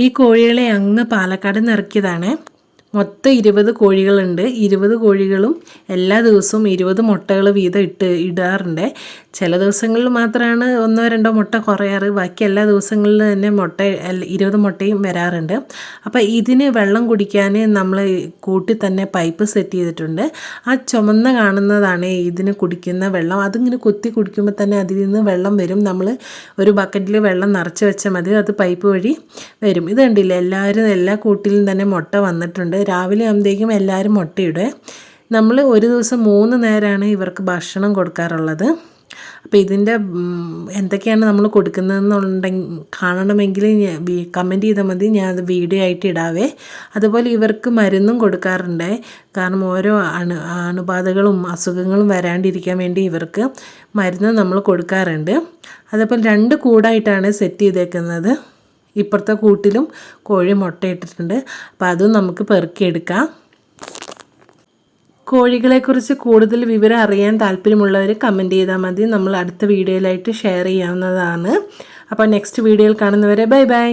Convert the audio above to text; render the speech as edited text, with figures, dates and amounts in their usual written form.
ഈ കോഴികളെ അങ്ങ് പാലക്കാട് നിന്ന് ഇറക്കിയതാണ്. മൊത്തം 20 കോഴികളുണ്ട്. 20 കോഴികളും എല്ലാ ദിവസവും 20 മുട്ടകൾ വീതം ഇടാറുണ്ട്. ചില ദിവസങ്ങളിൽ മാത്രമാണ് 1-2 മുട്ട കുറയാറ്. ബാക്കി എല്ലാ ദിവസങ്ങളിലും തന്നെ 20 മുട്ടയും വരാറുണ്ട്. അപ്പോൾ ഇതിന് വെള്ളം കുടിക്കാൻ നമ്മൾ കൂട്ടിൽ തന്നെ പൈപ്പ് സെറ്റ് ചെയ്തിട്ടുണ്ട്. ആ ചുമന്ന കാണുന്നതാണ് ഇതിന് കുടിക്കുന്ന വെള്ളം. അതിങ്ങനെ കൊത്തി കുടിക്കുമ്പോൾ തന്നെ അതിൽ നിന്ന് വെള്ളം വരും. നമ്മൾ ഒരു ബക്കറ്റിൽ വെള്ളം നിറച്ച് വെച്ചാൽ മതി, അത് പൈപ്പ് വഴി വരും. ഇത് കണ്ടില്ല, എല്ലാ കൂട്ടിലും തന്നെ മുട്ട വന്നിട്ടുണ്ട്. രാവിലെ ആകുമ്പോഴത്തേക്കും എല്ലാവരും മുട്ടയിടും. നമ്മൾ ഒരു ദിവസം 3 നേരമാണ് ഇവർക്ക് ഭക്ഷണം കൊടുക്കാറുള്ളത്. അപ്പോൾ ഇതിൻ്റെ എന്തൊക്കെയാണ് നമ്മൾ കൊടുക്കുന്നതെന്നുണ്ടെങ്കിൽ കാണണമെങ്കിൽ കമൻറ്റ് ചെയ്താൽ മതി, ഞാൻ അത് വീഡിയോ ആയിട്ട് ഇടാവേ. അതുപോലെ ഇവർക്ക് മരുന്നും കൊടുക്കാറുണ്ട്. കാരണം ഓരോ അണുബാധകളും അസുഖങ്ങളും വരാണ്ടിരിക്കാൻ വേണ്ടി ഇവർക്ക് മരുന്ന് നമ്മൾ കൊടുക്കാറുണ്ട്. അതേപോലെ 2 കൂടായിട്ടാണ് സെറ്റ് ചെയ്തേക്കുന്നത്. ഇപ്പുറത്തെ കൂട്ടിലും കോഴി മുട്ടയിട്ടിട്ടുണ്ട്. അപ്പോൾ അതും നമുക്ക് പെറുക്കിയെടുക്കാം. കോഴികളെക്കുറിച്ച് കൂടുതൽ വിവരം അറിയാൻ താല്പര്യമുള്ളവർ കമൻറ്റ് ചെയ്താൽ മതി, നമ്മൾ അടുത്ത വീഡിയോയിലായിട്ട് ഷെയർ ചെയ്യാവുന്നതാണ്. അപ്പോൾ നെക്സ്റ്റ് വീഡിയോയിൽ കാണുന്നവരെ ബൈ ബൈ.